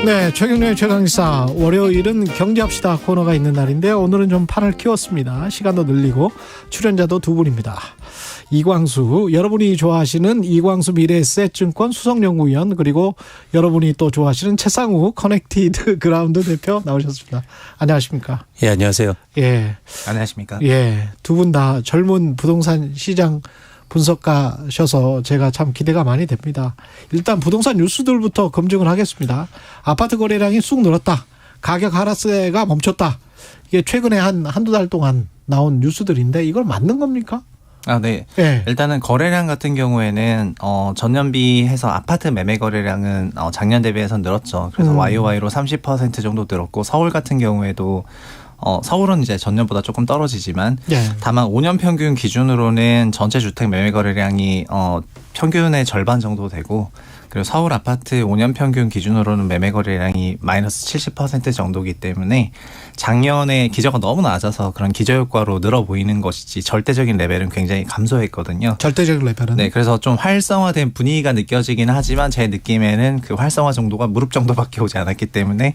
네, 최경련의 최강시사 월요일은 경제합시다 코너가 있는 날인데요. 오늘은 좀 판을 키웠습니다. 시간도 늘리고 출연자도 두 분입니다. 이광수, 여러분이 좋아하시는 이광수 미래에셋증권 수석연구위원, 그리고 여러분이 또 좋아하시는 최상우 커넥티드 그라운드 대표 나오셨습니다. 안녕하십니까? 예, 안녕하세요. 예, 안녕하십니까? 예, 두 분 다 젊은 부동산 시장 분석가셔서 제가 참 기대가 많이 됩니다. 일단 부동산 뉴스들부터 검증을 하겠습니다. 아파트 거래량이 쑥 늘었다. 가격 하락세가 멈췄다. 이게 최근에 한두 달 동안 나온 뉴스들인데 이걸 맞는 겁니까? 네. 네. 일단은 거래량 같은 경우에는 전년비해서 아파트 매매 거래량은 작년 대비해서 늘었죠. 그래서 YOY로 30% 정도 늘었고, 서울 같은 경우에도 서울은 이제 전년보다 조금 떨어지지만, 네. 다만 5년 평균 기준으로는 전체 주택 매매 거래량이 평균의 절반 정도 되고, 그리고 서울 아파트 5년 평균 기준으로는 매매 거래량이 마이너스 70% 정도이기 때문에 작년에 기저가 너무 낮아서 그런 기저 효과로 늘어 보이는 것이지 절대적인 레벨은 굉장히 감소했거든요. 절대적인 레벨은? 네, 그래서 좀 활성화된 분위기가 느껴지긴 하지만 제 느낌에는 그 활성화 정도가 무릎 정도밖에 오지 않았기 때문에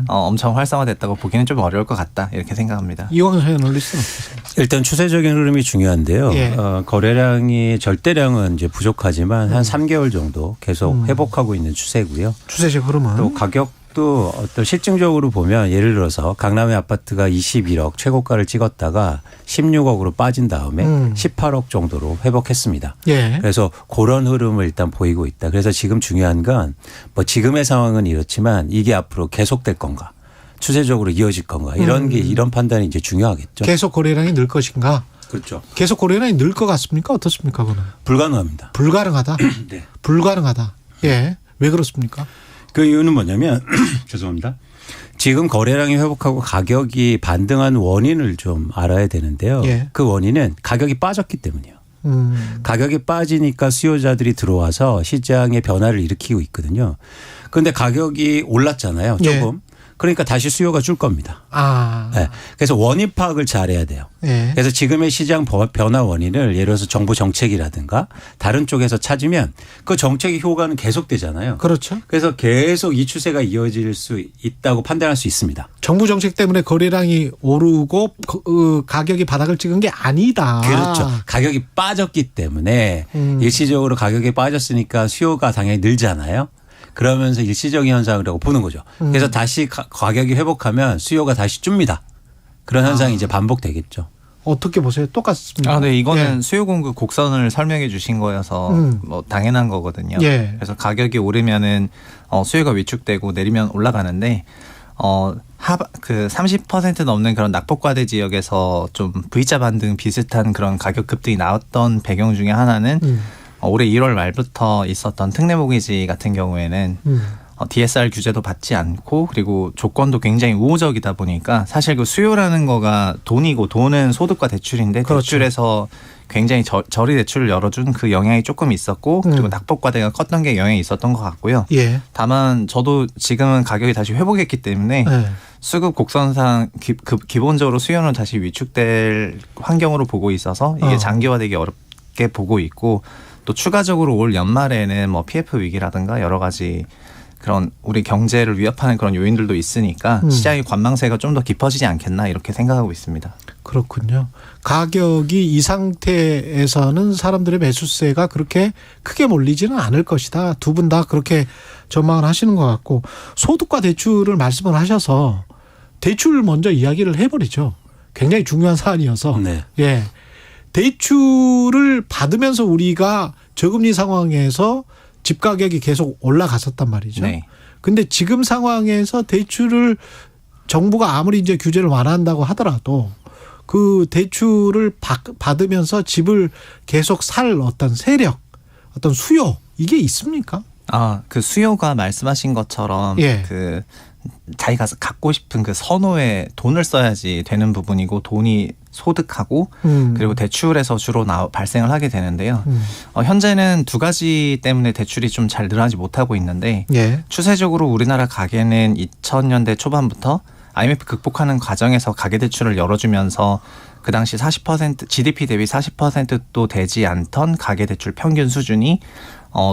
엄청 활성화됐다고 보기는 좀 어려울 것 같다, 이렇게 생각합니다. 이광수 애널리스트는 어떠세요? 일단 추세적인 흐름이 중요한데요. 예. 거래량이 절대량은 이제 부족하지만 한 3개월 정도 계속 회복하고 있는 추세고요. 추세적 흐름은? 또 가격도 어떤 실증적으로 보면, 예를 들어서 강남의 아파트가 21억 최고가를 찍었다가 16억으로 빠진 다음에 18억 정도로 회복했습니다. 예. 그래서 그런 흐름을 일단 보이고 있다. 그래서 지금 중요한 건 뭐 지금의 상황은 이렇지만 이게 앞으로 계속될 건가, 추세적으로 이어질 건가, 이런 게, 이런 판단이 이제 중요하겠죠. 계속 거래량이 늘 것인가? 그렇죠. 계속 거래량이 늘 것 같습니까? 어떻습니까? 그거는? 불가능합니다. 불가능하다? 네. 불가능하다. 예. 왜 그렇습니까? 그 이유는 뭐냐면 죄송합니다. 지금 거래량이 회복하고 가격이 반등한 원인을 좀 알아야 되는데요. 예. 그 원인은 가격이 빠졌기 때문이에요. 가격이 빠지니까 수요자들이 들어와서 시장의 변화를 일으키고 있거든요. 그런데 가격이 올랐잖아요. 조금. 예. 그러니까 다시 수요가 줄 겁니다. 아. 네. 그래서 원인 파악을 잘해야 돼요. 예. 그래서 지금의 시장 변화 원인을 예를 들어서 정부 정책이라든가 다른 쪽에서 찾으면 그 정책의 효과는 계속되잖아요. 그렇죠. 그래서 계속 이 추세가 이어질 수 있다고 판단할 수 있습니다. 정부 정책 때문에 거래량이 오르고 가격이 바닥을 찍은 게 아니다. 그렇죠. 가격이 빠졌기 때문에 일시적으로 가격이 빠졌으니까 수요가 당연히 늘잖아요. 그러면서 일시적인 현상이라고 보는 거죠. 그래서 다시 가격이 회복하면 수요가 다시 줍니다. 그런 현상이 이제 반복되겠죠. 어떻게 보세요? 똑같습니다. 네, 이거는 예. 수요 공급 곡선을 설명해 주신 거여서 뭐 당연한 거거든요. 예. 그래서 가격이 오르면은 수요가 위축되고 내리면 올라가는데, 그 30% 넘는 그런 낙폭과대 지역에서 좀 V자 반등 비슷한 그런 가격 급등이 나왔던 배경 중에 하나는 올해 1월 말부터 있었던 특례 모기지 같은 경우에는 DSR 규제도 받지 않고, 그리고 조건도 굉장히 우호적이다 보니까 사실 그 수요라는 거가 돈이고, 돈은 소득과 대출인데, 그렇죠. 대출에서 굉장히 저리 대출을 열어준 그 영향이 조금 있었고, 그리고 낙폭과대가 컸던 게 영향이 있었던 것 같고요. 예. 다만 저도 지금은 가격이 다시 회복했기 때문에 예. 수급 곡선상 기본적으로 수요는 다시 위축될 환경으로 보고 있어서 이게 장기화되기 어렵게 보고 있고, 또 추가적으로 올 연말에는 뭐 PF 위기라든가 여러 가지 그런 우리 경제를 위협하는 그런 요인들도 있으니까 시장의 관망세가 좀 더 깊어지지 않겠나, 이렇게 생각하고 있습니다. 그렇군요. 가격이 이 상태에서는 사람들의 매수세가 그렇게 크게 몰리지는 않을 것이다. 두 분 다 그렇게 전망을 하시는 것 같고, 소득과 대출을 말씀을 하셔서 대출 먼저 이야기를 해버리죠. 굉장히 중요한 사안이어서. 네. 예. 대출을 받으면서 우리가 저금리 상황에서 집 가격이 계속 올라갔었단 말이죠. 네. 근데 지금 상황에서 대출을 정부가 아무리 이제 규제를 완화한다고 하더라도 그 대출을 받으면서 집을 계속 살 어떤 세력, 어떤 수요, 이게 있습니까? 그 수요가 말씀하신 것처럼 예. 그 자기가 갖고 싶은 그 선호에 돈을 써야지 되는 부분이고, 돈이 소득하고 그리고 대출에서 주로 발생을 하게 되는데요. 현재는 두 가지 때문에 대출이 좀 잘 늘어나지 못하고 있는데, 예. 추세적으로 우리나라 가계는 2000년대 초반부터 IMF 극복하는 과정에서 가계대출을 열어주면서 그 당시 40% GDP 대비 40%도 되지 않던 가계대출 평균 수준이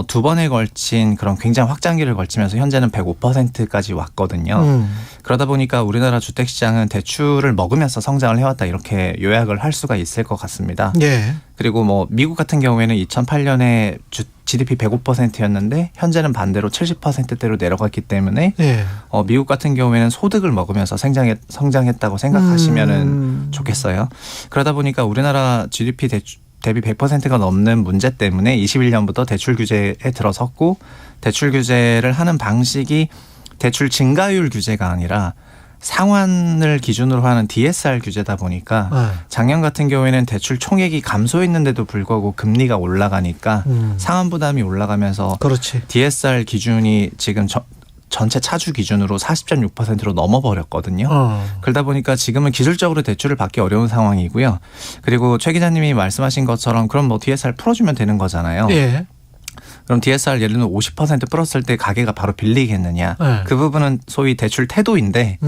두 번에 걸친 그런 굉장히 확장기를 걸치면서 현재는 105%까지 왔거든요. 그러다 보니까 우리나라 주택시장은 대출을 먹으면서 성장을 해왔다 이렇게 요약을 할 수가 있을 것 같습니다. 예. 그리고 뭐 미국 같은 경우에는 2008년에 GDP 105%였는데 현재는 반대로 70%대로 내려갔기 때문에 예. 미국 같은 경우에는 소득을 먹으면서 성장했다고 생각하시면은 좋겠어요. 그러다 보니까 우리나라 GDP 대비 100%가 넘는 문제 때문에 21년부터 대출 규제에 들어섰고 대출 규제를 하는 방식이 대출 증가율 규제가 아니라 상환을 기준으로 하는 DSR 규제다 보니까 작년 같은 경우에는 대출 총액이 감소했는데도 불구하고 금리가 올라가니까 상환 부담이 올라가면서 그렇지. DSR 기준이 지금 전체 차주 기준으로 40.6%로 넘어버렸거든요. 그러다 보니까 지금은 기술적으로 대출을 받기 어려운 상황이고요. 그리고 최 기자님이 말씀하신 것처럼 그럼 뭐 DSR 풀어주면 되는 거잖아요. 예. 그럼 DSR 예를 들면 50% 풀었을 때 가게가 바로 빌리겠느냐. 네. 그 부분은 소위 대출 태도인데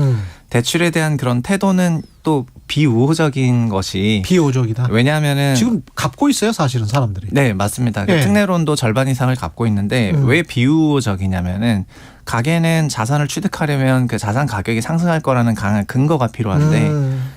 대출에 대한 그런 태도는 또 비우호적인 것이 비호적이다. 왜냐하면은 지금 갚고 있어요, 사실은 사람들이. 네, 맞습니다. 예. 특례론도 절반 이상을 갚고 있는데 왜 비우호적이냐면은 가게는 자산을 취득하려면 그 자산 가격이 상승할 거라는 강한 근거가 필요한데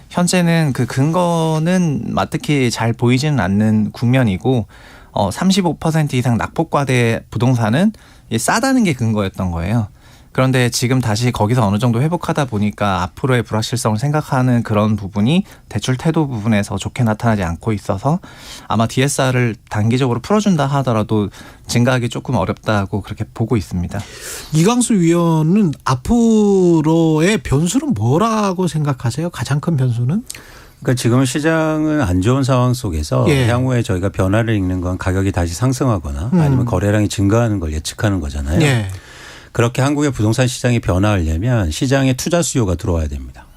현재는 그 근거는 마뜩히 잘 보이지는 않는 국면이고 35% 이상 낙폭과대 부동산은 싸다는 게 근거였던 거예요. 그런데 지금 다시 거기서 어느 정도 회복하다 보니까 앞으로의 불확실성을 생각하는 그런 부분이 대출 태도 부분에서 좋게 나타나지 않고 있어서 아마 DSR을 단기적으로 풀어준다 하더라도 증가하기 조금 어렵다고 그렇게 보고 있습니다. 이광수 위원은 앞으로의 변수는 뭐라고 생각하세요? 가장 큰 변수는? 그러니까 지금 시장은 안 좋은 상황 속에서 예. 향후에 저희가 변화를 읽는 건 가격이 다시 상승하거나 아니면 거래량이 증가하는 걸 예측하는 거잖아요. 예. 그렇게 한국의 부동산 시장이 변화하려면 시장에 투자 수요가 들어와야 됩니다.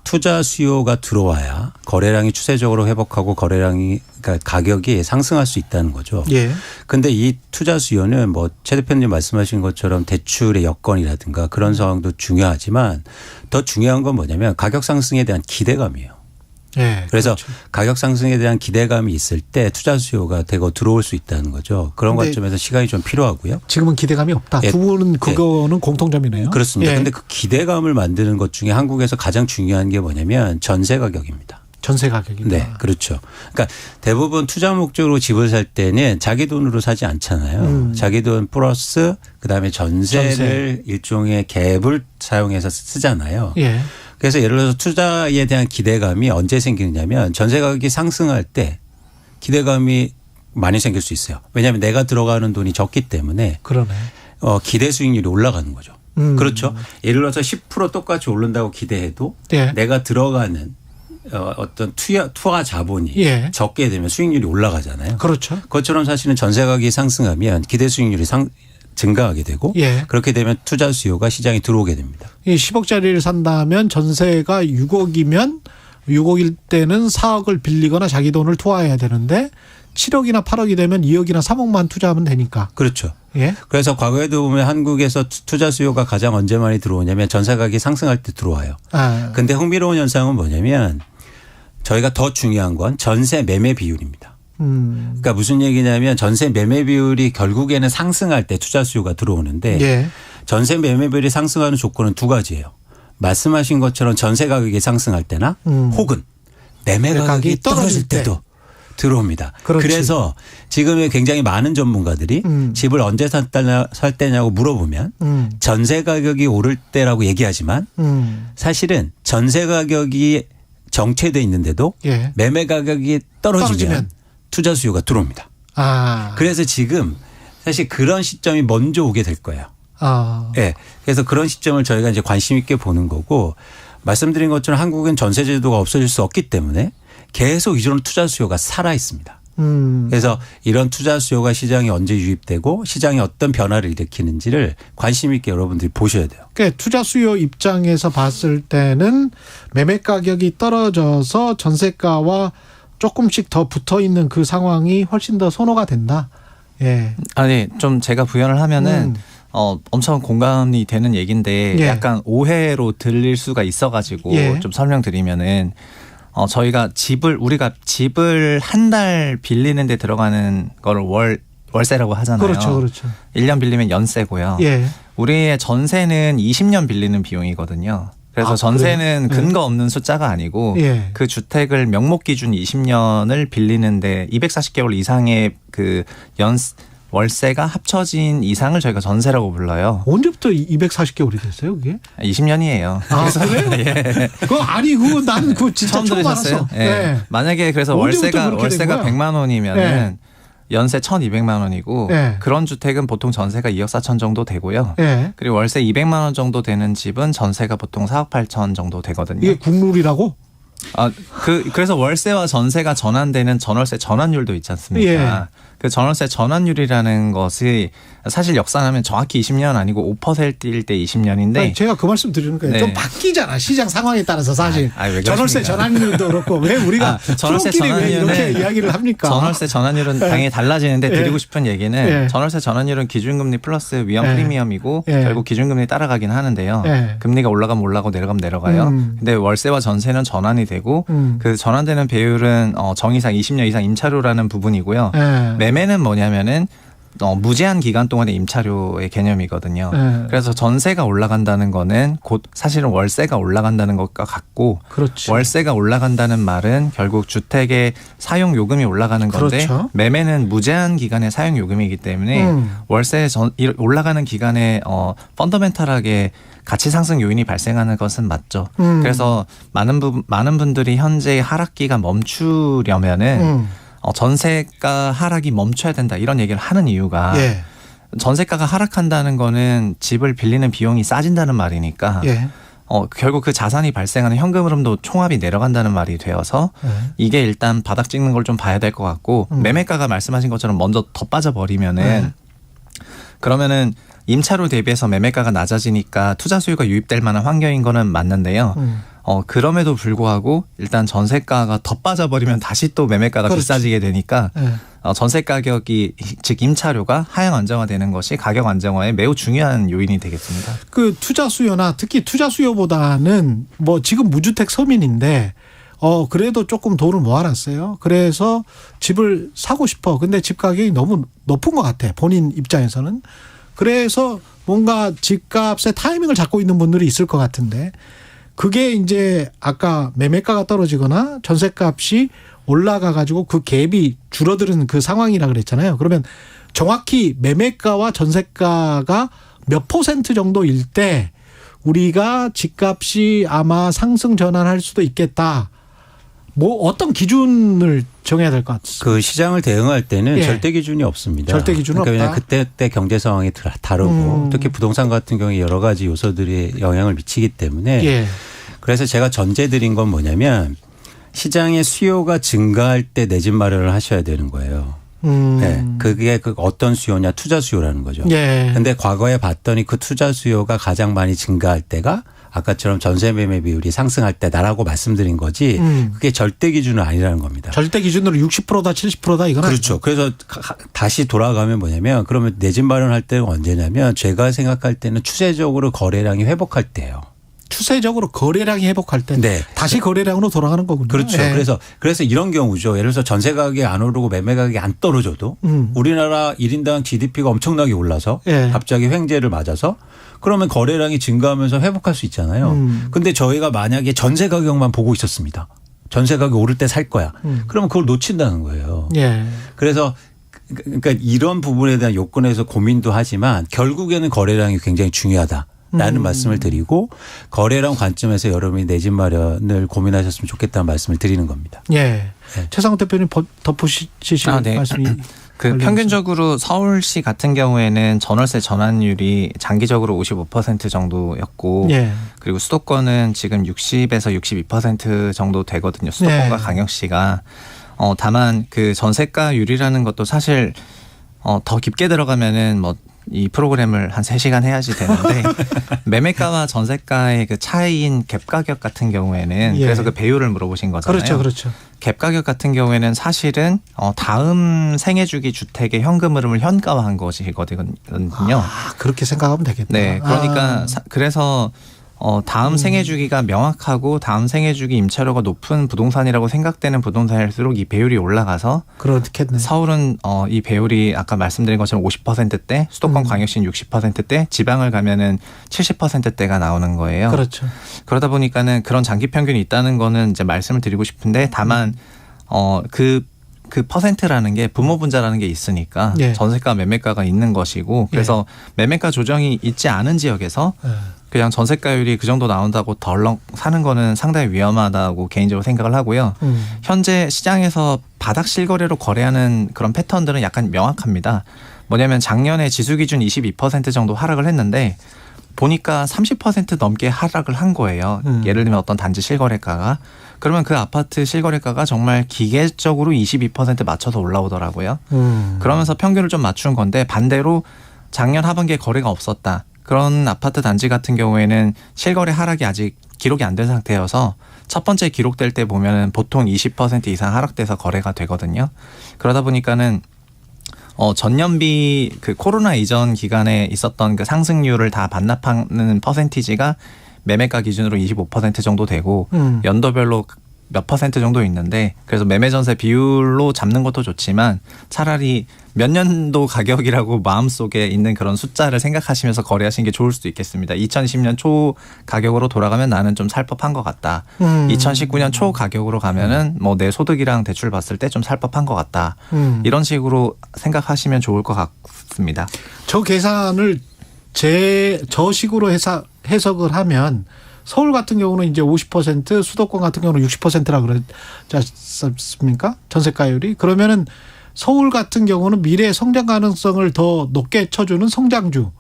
투자 수요가 들어와야 거래량이 추세적으로 회복하고 그러니까 가격이 상승할 수 있다는 거죠. 예. 근데 이 투자 수요는 뭐 최 대표님 말씀하신 것처럼 대출의 여건이라든가 그런 상황도 중요하지만 더 중요한 건 뭐냐면 가격 상승에 대한 기대감이에요. 예. 그래서 그렇죠. 가격 상승에 대한 기대감이 있을 때 투자 수요가 되고 들어올 수 있다는 거죠. 그런 관점에서 시간이 좀 필요하고요. 지금은 기대감이 없다. 예. 두 분은 그거는 공통점이네요. 그렇습니다. 예. 그런데 그 기대감을 만드는 것 중에 한국에서 가장 중요한 게 뭐냐면 전세 가격입니다. 전세 가격이다. 네, 그렇죠. 그러니까 대부분 투자 목적으로 집을 살 때는 자기 돈으로 사지 않잖아요. 자기 돈 플러스 그다음에 전세를 일종의 갭을 사용해서 쓰잖아요. 예. 그래서 예를 들어서 투자에 대한 기대감이 언제 생기느냐면 전세 가격이 상승할 때 기대감이 많이 생길 수 있어요. 왜냐하면 내가 들어가는 돈이 적기 때문에 그러네. 기대 수익률이 올라가는 거죠. 그렇죠. 예를 들어서 10% 똑같이 오른다고 기대해도 예. 내가 들어가는 어떤 투하 자본이 예. 적게 되면 수익률이 올라가잖아요. 그렇죠. 그것처럼 사실은 전세 가격이 상승하면 기대 수익률이 증가하게 되고 예. 그렇게 되면 투자 수요가 시장에 들어오게 됩니다. 이 10억짜리를 산다면 전세가 6억이면 6억일 때는 4억을 빌리거나 자기 돈을 투하해야 되는데 7억이나 8억이 되면 2억이나 3억만 투자하면 되니까. 그렇죠. 예. 그래서 과거에도 보면 한국에서 투자 수요가 가장 언제 많이 들어오냐면 전세 가격이 상승할 때 들어와요. 근데 흥미로운 현상은 뭐냐면 저희가 더 중요한 건 전세 매매 비율입니다. 그러니까 무슨 얘기냐면 전세 매매 비율이 결국에는 상승할 때 투자 수요가 들어오는데 예. 전세 매매 비율이 상승하는 조건은 두 가지예요. 말씀하신 것처럼 전세 가격이 상승할 때나 혹은 매매 가격이 떨어질 때도 들어옵니다. 그렇지. 그래서 지금의 굉장히 많은 전문가들이 집을 언제 살 때냐고 물어보면 전세 가격이 오를 때라고 얘기하지만 사실은 전세 가격이 정체돼 있는데도 예. 매매 가격이 떨어지면 투자 수요가 들어옵니다. 그래서 지금 사실 그런 시점이 먼저 오게 될 거예요. 네. 그래서 그런 시점을 저희가 이제 관심 있게 보는 거고 말씀드린 것처럼 한국은 전세 제도가 없어질 수 없기 때문에 계속 이런 투자 수요가 살아 있습니다. 그래서 이런 투자 수요가 시장에 언제 유입되고 시장에 어떤 변화를 일으키는지를 관심 있게 여러분들이 보셔야 돼요. 그러니까 투자 수요 입장에서 봤을 때는 매매 가격이 떨어져서 전세가와 조금씩 더 붙어 있는 그 상황이 훨씬 더 선호가 된다. 예. 아니 좀 제가 부연을 하면은 엄청 공감이 되는 얘기인데 예. 약간 오해로 들릴 수가 있어가지고 예. 좀 설명드리면은 우리가 집을 한 달 빌리는 데 들어가는 거를 월 월세라고 하잖아요. 그렇죠, 그렇죠. 1년 빌리면 연세고요. 예. 우리의 전세는 20년 빌리는 비용이거든요. 그래서 아, 전세는 그래요? 근거 없는 숫자가 아니고 예. 그 주택을 명목 기준 20년을 빌리는데 240개월 이상의 그 월세가 합쳐진 이상을 저희가 전세라고 불러요. 언제부터 240개월이 됐어요, 그게? 20년이에요. 아, 그래요? 예. 그거 아니, 그거 나는 그거 진짜 처음 처음 들으셨어요? 알았어. 예. 네. 만약에 그래서 언제부터 월세가 그렇게 된 거야? 100만 원이면은 예. 연세 1,200만 원이고 예. 그런 주택은 보통 전세가 2억 4천 정도 되고요. 예. 그리고 월세 200만 원 정도 되는 집은 전세가 보통 4억 8천 정도 되거든요. 이게 국룰이라고? 그래서 월세와 전세가 전환되는 전월세 전환율도 있지 않습니까? 예. 그 전월세 전환율이라는 것이 사실 역산하면 정확히 20년 아니고 5%일 때 20년인데 아니, 제가 그 말씀 드리는 거예요. 네. 좀 바뀌잖아. 시장 상황에 따라서 사실. 왜 전월세 그러십니까? 전환율도 그렇고 왜 우리가 전월세 프로끼리 왜 이렇게 전환율은 이야기를 합니까? 전월세 전환율은 당연히 달라지는데 드리고 싶은 얘기는 예. 전월세 전환율은 기준금리 플러스 위험 예. 프리미엄이고 예. 결국 기준금리 따라가긴 하는데요. 예. 금리가 올라가면 올라가고 내려가면 내려가요. 근데 월세와 전세는 전환이 되고 그 전환되는 배율은 정의상 20년 이상 임차료라는 부분이고요. 예. 매매는 뭐냐면은 무제한 기간 동안의 임차료의 개념이거든요. 네. 그래서 전세가 올라간다는 거는 곧 사실은 월세가 올라간다는 것과 같고 그렇지. 월세가 올라간다는 말은 결국 주택의 사용 요금이 올라가는 건데 그렇죠. 매매는 무제한 기간의 사용 요금이기 때문에 월세 올라가는 기간에 펀더멘탈하게 가치 상승 요인이 발생하는 것은 맞죠. 그래서 많은 분들이 현재 하락기가 멈추려면은 전세가 하락이 멈춰야 된다 이런 얘기를 하는 이유가 예. 전세가가 하락한다는 거는 집을 빌리는 비용이 싸진다는 말이니까 예. 결국 그 자산이 발생하는 현금 흐름도 총합이 내려간다는 말이 되어서 예. 이게 일단 바닥 찍는 걸 좀 봐야 될 것 같고 매매가가 말씀하신 것처럼 먼저 더 빠져버리면은 그러면은 임차료 대비해서 매매가가 낮아지니까 투자 수요가 유입될 만한 환경인 거는 맞는데요. 그럼에도 불구하고 일단 전세가가 더 빠져버리면 다시 또 매매가가 그렇지. 비싸지게 되니까 예. 전세 가격이 즉 임차료가 하향 안정화되는 것이 가격 안정화에 매우 중요한 요인이 되겠습니다. 그 투자 수요나 특히 투자 수요보다는 뭐 지금 무주택 서민인데 그래도 조금 돈을 모아놨어요. 그래서 집을 사고 싶어. 근데 집 가격이 너무 높은 것 같아. 본인 입장에서는. 그래서 뭔가 집값의 타이밍을 잡고 있는 분들이 있을 것 같은데 그게 이제 아까 매매가가 떨어지거나 전세값이 올라가 가지고 그 갭이 줄어드는 그 상황이라 그랬잖아요. 그러면 정확히 매매가와 전세가가 몇 % 정도일 때 우리가 집값이 아마 상승 전환할 수도 있겠다. 뭐 어떤 기준을 정해야 될 것 같습니다. 그 시장을 대응할 때는 예. 절대 기준이 없습니다. 절대 기준은 그러니까 없다. 왜냐하면 그때 경제 상황이 다르고 특히 부동산 같은 경우에 여러 가지 요소들이 영향을 미치기 때문에 예. 그래서 제가 전제 드린 건 뭐냐면 시장의 수요가 증가할 때 내 집 마련을 하셔야 되는 거예요. 네. 그게 어떤 수요냐 투자 수요라는 거죠. 예. 근데 과거에 봤더니 그 투자 수요가 가장 많이 증가할 때가 아까처럼 전세 매매 비율이 상승할 때다라고 말씀드린 거지 그게 절대 기준은 아니라는 겁니다. 절대 기준으로 60%다 70%다 이건 그렇죠. 그래서 다시 돌아가면 뭐냐면 그러면 내 집 마련할 때는 언제냐면 제가 생각할 때는 추세적으로 거래량이 회복할 때예요. 추세적으로 거래량이 회복할 때 네. 다시 거래량으로 돌아가는 거군요. 그렇죠. 예. 그래서 이런 경우죠. 예를 들어서 전세 가격이 안 오르고 매매 가격이 안 떨어져도 우리나라 1인당 GDP가 엄청나게 올라서 예. 갑자기 횡재를 맞아서 그러면 거래량이 증가하면서 회복할 수 있잖아요. 근데 저희가 만약에 전세 가격만 보고 있었습니다. 전세 가격 오를 때 살 거야. 그러면 그걸 놓친다는 거예요. 예. 그래서 그러니까 이런 부분에 대한 요건에서 고민도 하지만 결국에는 거래량이 굉장히 중요하다. 라는 말씀을 드리고 거래량 관점에서 여러분이 내 집 마련을 고민하셨으면 좋겠다는 말씀을 드리는 겁니다. 예. 네. 최상훈 대표님 덧붙이실 네. 말씀이 평균적으로 서울시 같은 경우에는 전월세 전환율이 장기적으로 55% 정도였고 예. 그리고 수도권은 지금 60에서 62% 정도 되거든요. 수도권과 네. 광역시가 다만 그 전세가율이라는 것도 사실 더 깊게 들어가면은 뭐 이 프로그램을 한 3시간 해야지 되는데 매매가와 전세가의 그 차이인 갭 가격 같은 경우에는 예. 그래서 그 배율을 물어보신 거잖아요. 그렇죠. 그렇죠. 갭 가격 같은 경우에는 사실은 다음 생애주기 주택의 현금 흐름을 현가화한 것이거든요. 아, 그렇게 생각하면 되겠다. 네, 그러니까 그래서 다음 생애 주기가 명확하고 다음 생애 주기 임차료가 높은 부동산이라고 생각되는 부동산일수록 이 배율이 올라가서 그렇겠네. 서울은 이 배율이 아까 말씀드린 것처럼 50%대, 수도권 광역시는 60%대, 지방을 가면은 70%대가 나오는 거예요. 그렇죠. 그러다 보니까는 그런 장기 평균이 있다는 거는 이제 말씀을 드리고 싶은데 다만 그 퍼센트라는 게 부모 분자라는 게 있으니까 예. 전세가 매매가가 있는 것이고 그래서 매매가 조정이 있지 않은 지역에서 그냥 전세가율이 그 정도 나온다고 덜렁 사는 거는 상당히 위험하다고 개인적으로 생각을 하고요. 현재 시장에서 바닥 실거래로 거래하는 그런 패턴들은 약간 명확합니다. 뭐냐면 작년에 지수 기준 22% 정도 하락을 했는데 보니까 30% 넘게 하락을 한 거예요. 예를 들면 어떤 단지 실거래가가. 그러면 그 아파트 실거래가가 정말 기계적으로 22% 맞춰서 올라오더라고요. 그러면서 평균을 좀 맞춘 건데 반대로 작년 하반기에 거래가 없었다. 그런 아파트 단지 같은 경우에는 실거래 하락이 아직 기록이 안 된 상태여서 첫 번째 기록될 때 보면은 보통 20% 이상 하락돼서 거래가 되거든요. 그러다 보니까는 전년비 그 코로나 이전 기간에 있었던 그 상승률을 다 반납하는 퍼센티지가 매매가 기준으로 25% 정도 되고 연도별로 몇 퍼센트 정도 있는데 그래서 매매 전세 비율로 잡는 것도 좋지만 차라리 몇 년도 가격이라고 마음속에 있는 그런 숫자를 생각하시면서 거래하시는 게 좋을 수도 있겠습니다. 2010년 초 가격으로 돌아가면 나는 좀 살 법한 것 같다. 2019년 초 가격으로 가면은 뭐 내 소득이랑 대출 봤을 때 좀 살 법한 것 같다. 이런 식으로 생각하시면 좋을 것 같습니다. 저 계산을 저 식으로 해석을 하면 서울 같은 경우는 이제 50%, 수도권 같은 경우는 60%라 그러지 않습니까? 전세가율이. 그러면은 서울 같은 경우는 미래 성장 가능성을 더 높게 쳐주는 성장주.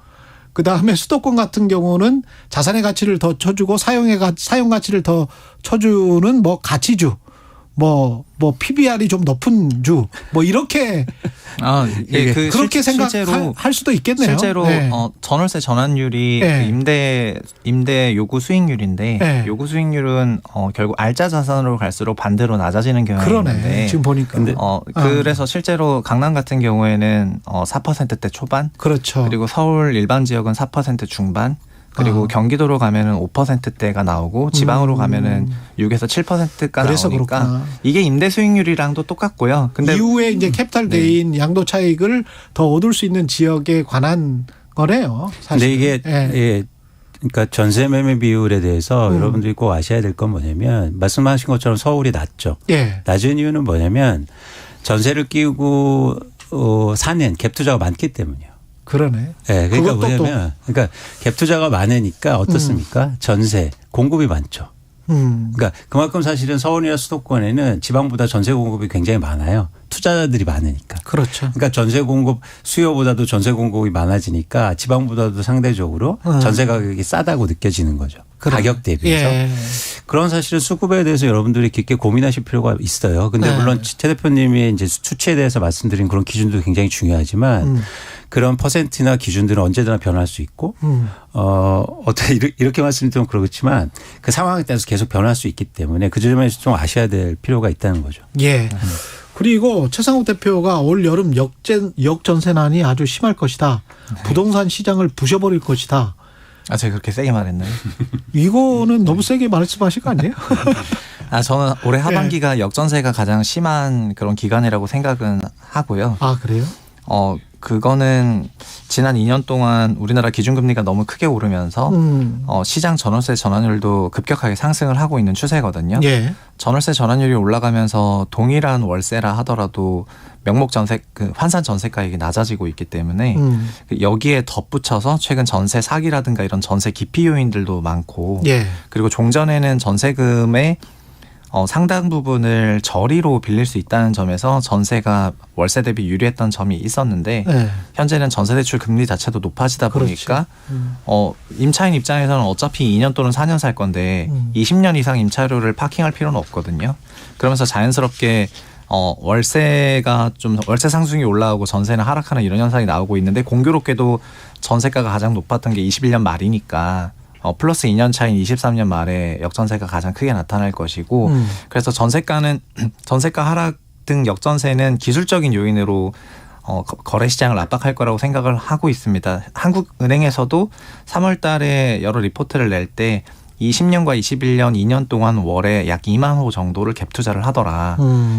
그다음에 수도권 같은 경우는 자산의 가치를 더 쳐주고 사용 가치를 더 쳐주는 뭐 가치주. 뭐 PBR이 좀 높은 주 뭐 이렇게 그렇게 생각할 수도 있겠네요. 실제로 전월세 전환율이 그 임대 요구 수익률인데 요구 수익률은 결국 알짜 자산으로 갈수록 반대로 낮아지는 경향이 있는데 지금 보니까 그래서 실제로 강남 같은 경우에는 4%대 초반 그렇죠. 그리고 서울 일반 지역은 4% 중반 그리고 경기도로 가면은 5%대가 나오고 지방으로 가면은 6에서 7%가 나오니까 그렇구나. 이게 임대 수익률이랑도 똑같고요. 근데 이후에 이제 캐피탈 게인 양도 차익을 더 얻을 수 있는 지역에 관한 거네요. 사실. 근데 이게 그러니까 전세 매매 비율에 대해서 여러분들이 꼭 아셔야 될 건 뭐냐면 말씀하신 것처럼 서울이 낮죠. 낮은 이유는 뭐냐면 전세를 끼우고 사는 갭 투자가 많기 때문이에요. 그러네. 네, 그러니까 뭐냐면, 그러니까 갭 투자가 많으니까 어떻습니까? 전세 공급이 많죠. 그러니까 그만큼 사실은 서울이나 수도권에는 지방보다 전세 공급이 굉장히 많아요. 투자자들이 많으니까. 그렇죠. 그러니까 전세 공급 수요보다도 전세 공급이 많아지니까 지방보다도 상대적으로 전세 가격이 싸다고 느껴지는 거죠. 가격 대비해서. 그런 사실은 수급에 대해서 여러분들이 깊게 고민하실 필요가 있어요. 근데 물론 최 대표님이 이제 수치에 대해서 말씀드린 그런 기준도 굉장히 중요하지만 그런 퍼센트나 기준들은 언제나 변할 수 있고 어떻게 이렇게 말씀드리면 그렇지만 그 상황에 따라서 계속 변할 수 있기 때문에 그 점에서 좀 아셔야 될 필요가 있다는 거죠. 예. 그리고 최상욱 대표가 올 여름 역전세난이 아주 심할 것이다. 부동산 시장을 부셔버릴 것이다. 제가 그렇게 세게 말했나요? 이거는 너무 세게 말씀하신 거 아니에요? 저는 올해 하반기가 역전세가 가장 심한 그런 기간이라고 생각은 하고요. 그래요? 그거는 지난 2년 동안 우리나라 기준금리가 너무 크게 오르면서 시장 전월세 전환율도 급격하게 상승을 하고 있는 추세거든요. 전월세 전환율이 올라가면서 동일한 월세라 하더라도 명목 전세 그 환산 전세가액이 낮아지고 있기 때문에 여기에 덧붙여서 최근 전세 사기라든가 이런 전세 기피 요인들도 많고 그리고 종전에는 전세금의 상당 부분을 저리로 빌릴 수 있다는 점에서 전세가 월세 대비 유리했던 점이 있었는데 현재는 전세대출 금리 자체도 높아지다 보니까 임차인 입장에서는 어차피 2년 또는 4년 살 건데 20년 이상 임차료를 파킹할 필요는 없거든요. 그러면서 자연스럽게 월세가 좀 월세 상승이 올라오고 전세는 하락하는 이런 현상이 나오고 있는데 공교롭게도 전세가가 가장 높았던 게 21년 말이니까 플러스 2년 차인 23년 말에 역전세가 가장 크게 나타날 것이고 그래서 전세가 하락 등 역전세는 기술적인 요인으로 거래 시장을 압박할 거라고 생각을 하고 있습니다. 한국은행에서도 3월 달에 여러 리포트를 낼 때 20년과 21년 2년 동안 월에 약 2만 호 정도를 갭 투자를 하더라.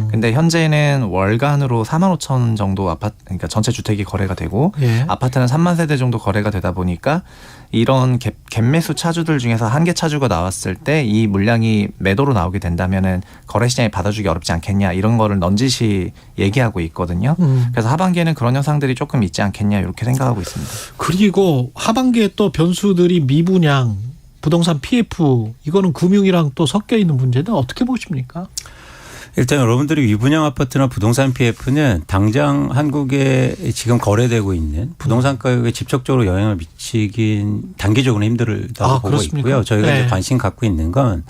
근데 현재는 월간으로 4만 5천 정도 아파트, 그러니까 전체 주택이 거래가 되고 예. 아파트는 3만 세대 정도 거래가 되다 보니까 이런 갭 매수 차주들 중에서 한계 차주가 나왔을 때 이 물량이 매도로 나오게 된다면은 거래 시장에 받아주기 어렵지 않겠냐 이런 거를 넌지시 얘기하고 있거든요. 그래서 하반기에는 그런 현상들이 조금 있지 않겠냐 이렇게 생각하고 있습니다. 그리고 하반기에 또 변수들이 미분양, 부동산 PF 이거는 금융이랑 또 섞여 있는 문제는 어떻게 보십니까? 일단 여러분들이 미분양 아파트나 부동산 PF는 당장 한국에 지금 거래되고 있는 부동산 가격에 직접적으로 영향을 미치긴 단기적으로는 힘들다고 보고 그렇습니까? 있고요. 저희가 네. 이제 관심 갖고 있는 건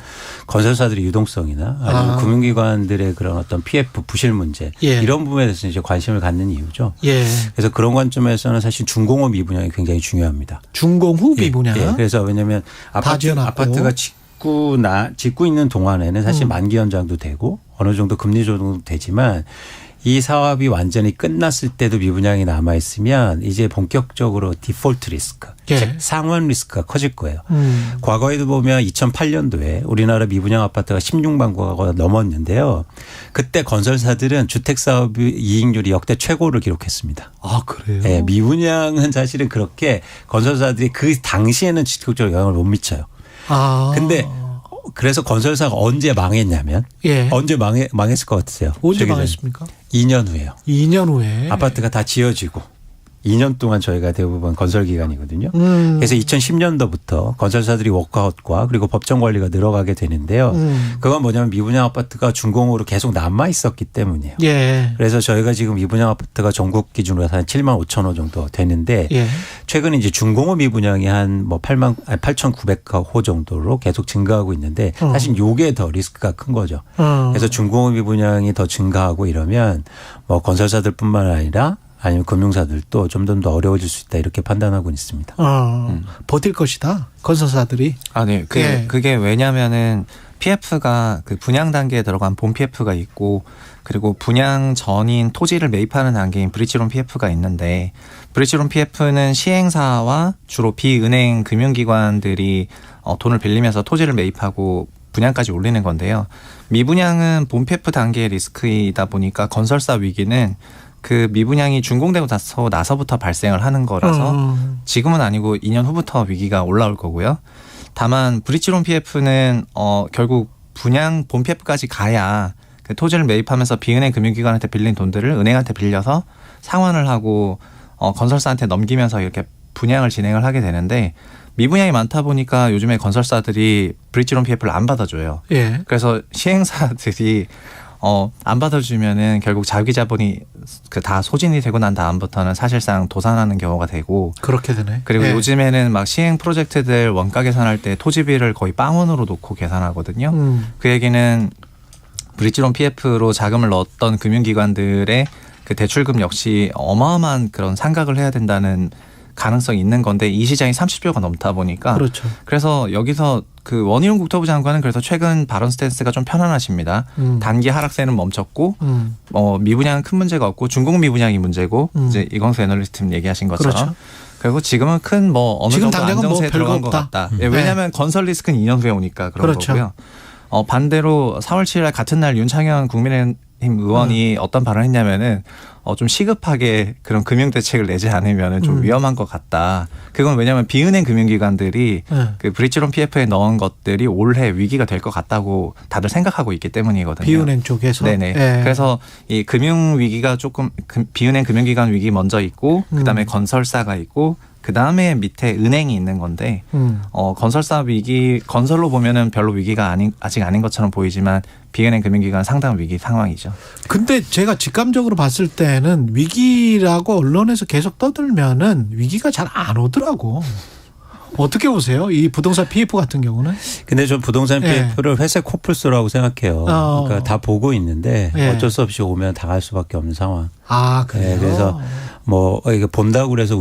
건설사들의 유동성이나 아니면 금융기관들의 그런 어떤 PF 부실 문제 예. 이런 부분에 대해서 이제 관심을 갖는 이유죠. 예. 그래서 그런 관점에서는 사실 중공업 미분양이 굉장히 중요합니다. 중공후 미분양. 예. 그래서 왜냐하면 지어놨고. 아파트가 짓고 있는 동안에는 사실 만기 연장도 되고 어느 정도 금리 조정도 되지만 이 사업이 완전히 끝났을 때도 미분양이 남아 있으면 이제 본격적으로 디폴트 리스크, 예. 즉 상환 리스크가 커질 거예요. 과거에도 보면 2008년도에 우리나라 미분양 아파트가 16만 가구가 넘었는데요. 그때 건설사들은 주택 사업의 이익률이 역대 최고를 기록했습니다. 아, 그래요? 네, 미분양은 사실은 그렇게 건설사들이 그 당시에는 직접적으로 영향을 못 미쳐요. 근데 그래서 건설사가 언제 망했냐면 예. 언제 망했을 것 같으세요? 언제 망했습니까? 2년 후에요. 2년 후에. 아파트가 다 지어지고 2년 동안 저희가 대부분 건설 기간이거든요. 그래서 2010년도부터 건설사들이 워크아웃과 그리고 법정 관리가 늘어가게 되는데요. 그건 뭐냐면 미분양 아파트가 준공으로 계속 남아 있었기 때문이에요. 예. 그래서 저희가 지금 미분양 아파트가 전국 기준으로 한 7만 5천 호 정도 되는데 예. 최근에 이제 중공업 미분양이 한 뭐 8,900호 정도로 계속 증가하고 있는데 사실 요게 더 리스크가 큰 거죠. 그래서 중공업 미분양이 더 증가하고 이러면 뭐 건설사들뿐만 아니라 아니면 금융사들도 좀 더 어려워질 수 있다 이렇게 판단하고 있습니다. 버틸 것이다. 건설사들이. 네. 예. 그게 왜냐면은 PF가 그 분양 단계에 들어간 본 PF가 있고 그리고 분양 전인 토지를 매입하는 단계인 브릿지론 PF가 있는데 브릿지론 PF는 시행사와 주로 비은행 금융기관들이 돈을 빌리면서 토지를 매입하고 분양까지 올리는 건데요. 미분양은 본 PF 단계의 리스크이다 보니까 건설사 위기는 그 미분양이 준공되고 나서부터 발생을 하는 거라서 지금은 아니고 2년 후부터 위기가 올라올 거고요. 다만 브릿지론 PF는 결국 분양 본 PF까지 가야 그 토지를 매입하면서 비은행 금융기관한테 빌린 돈들을 은행한테 빌려서 상환을 하고 건설사한테 넘기면서 이렇게 분양을 진행을 하게 되는데 미분양이 많다 보니까 요즘에 건설사들이 브릿지론 PF를 안 받아줘요. 예. 그래서 시행사들이 안 받아주면은 결국 자기 자본이 그 다 소진이 되고 난 다음부터는 사실상 도산하는 경우가 되고 그렇게 되네. 그리고 예. 요즘에는 막 시행 프로젝트들 원가 계산할 때 토지비를 거의 빵원으로 놓고 계산하거든요. 그 얘기는 브릿지론 PF로 자금을 넣었던 금융기관들의 그 대출금 역시 어마어마한 그런 상각을 해야 된다는 가능성이 있는 건데 이 시장이 30조가 넘다 보니까 그렇죠. 그래서 여기서 그 원희룡 국토부 장관은 그래서 최근 발언 스탠스가 좀 편안하십니다. 단기 하락세는 멈췄고 미분양은 큰 문제가 없고 중공 미분양이 문제고 이제 이광수 애널리스트님 얘기하신 것처럼 그렇죠. 그리고 지금은 큰 뭐 어느 지금 정도 당장은 안정세에 뭐 별거 들어간 것 없다. 같다. 예, 왜냐하면 건설 리스크는 2년 후에 오니까 그런 그렇죠. 거고요. 반대로 4월 7일 같은 날 윤창현 국민의힘 의원이 어떤 발언을 했냐면은 좀 시급하게 그런 금융 대책을 내지 않으면은 좀 위험한 것 같다. 그건 왜냐하면 비은행 금융기관들이 그 브릿지론 PF에 넣은 것들이 올해 위기가 될 것 같다고 다들 생각하고 있기 때문이거든요. 비은행 쪽에서. 네네. 예. 그래서 이 금융 위기가 조금 비은행 금융기관 위기 먼저 있고 그다음에 건설사가 있고 그다음에 밑에 은행이 있는 건데 건설사 위기 건설로 보면은 별로 위기가 아직 아닌 것처럼 보이지만 비은행 금융기관 상당 위기 상황이죠. 근데 제가 직감적으로 봤을 때는 위기라고 언론에서 계속 떠들면은 위기가 잘 안 오더라고. 어떻게 보세요? 이 부동산 PF 같은 경우는? 근데 전 부동산 예. PF를 회색 코뿔소라고 생각해요. 그러니까 다 보고 있는데 예. 어쩔 수 없이 오면 당할 수밖에 없는 상황. 아, 그래요? 그래서 뭐 이게 본다고 그래서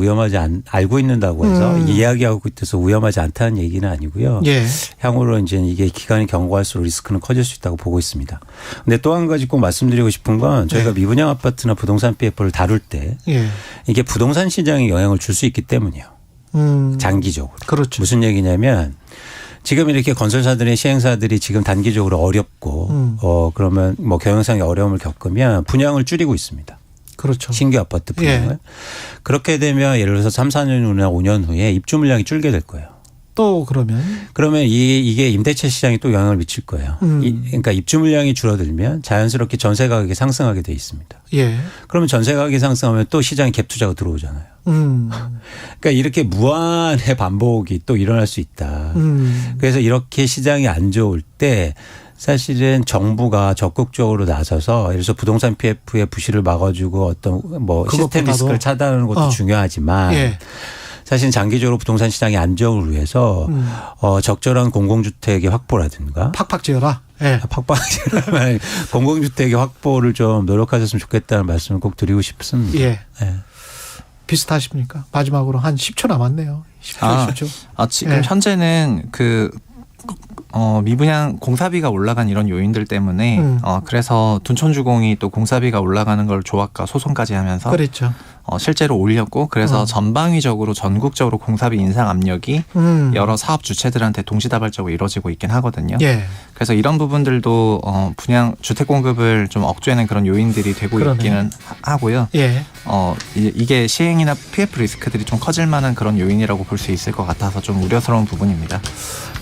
알고 있는다고 해서 이야기하고 있어서 위험하지 않다는 얘기는 아니고요. 예. 향후로 이제 이게 기간이 경과할수록 리스크는 커질 수 있다고 보고 있습니다. 근데 또 한 가지 꼭 말씀드리고 싶은 건 저희가 미분양 아파트나 부동산 PF를 다룰 때 예. 이게 부동산 시장에 영향을 줄 수 있기 때문이에요. 장기적으로. 그렇죠. 무슨 얘기냐면 지금 이렇게 건설사들의 시행사들이 지금 단기적으로 어렵고 그러면 뭐 경영상의 어려움을 겪으면 분양을 줄이고 있습니다. 그렇죠. 신규 아파트 분양을. 예. 그렇게 되면 예를 들어서 3, 4년 후나 5년 후에 입주 물량이 줄게 될 거예요. 또 그러면 이게 임대차 시장에 또 영향을 미칠 거예요. 그러니까 입주 물량이 줄어들면 자연스럽게 전세 가격이 상승하게 돼 있습니다. 예. 그러면 전세 가격이 상승하면 또 시장에 갭 투자가 들어오잖아요. 그러니까 이렇게 무한의 반복이 또 일어날 수 있다. 그래서 이렇게 시장이 안 좋을 때 사실은 정부가 적극적으로 나서서 예를 들어서 부동산 PF의 부실을 막아주고 어떤 뭐 시스템 리스크를 차단하는 것도 중요하지만 예. 사실 장기적으로 부동산 시장의 안정을 위해서 적절한 공공주택의 확보라든가 팍팍 지어라. 예. 팍팍하지만 공공주택의 확보를 좀 노력하셨으면 좋겠다는 말씀을 꼭 드리고 싶습니다. 예. 예. 비슷하십니까? 마지막으로 한 10초 남았네요. 10초, 10초. 지금 예. 현재는 미분양 공사비가 올라간 이런 요인들 때문에 그래서 둔촌주공이 또 공사비가 올라가는 걸 조합과 소송까지 하면서 그랬죠. 실제로 올렸고 그래서 전방위적으로 전국적으로 공사비 인상 압력이 여러 사업 주체들한테 동시다발적으로 이루어지고 있긴 하거든요. 예. 그래서 이런 부분들도 분양 주택 공급을 좀 억제하는 그런 요인들이 되고 그러네요. 있기는 하고요. 예. 이게 시행이나 PF 리스크들이 좀 커질 만한 그런 요인이라고 볼 수 있을 것 같아서 좀 우려스러운 부분입니다.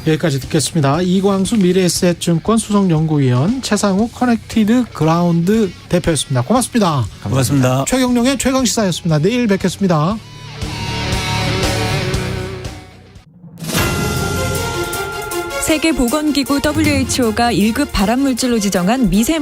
여기까지 듣겠습니다. 이광수 미래에셋증권 수석연구위원, 최상욱 커넥티드 그라운드 대표였습니다. 고맙습니다. 고맙습니다. 최경룡의 최강시사였습니다. 내일 뵙겠습니다. 세계보건기구 WHO가 1급 발암물질로 지정한 미세먼지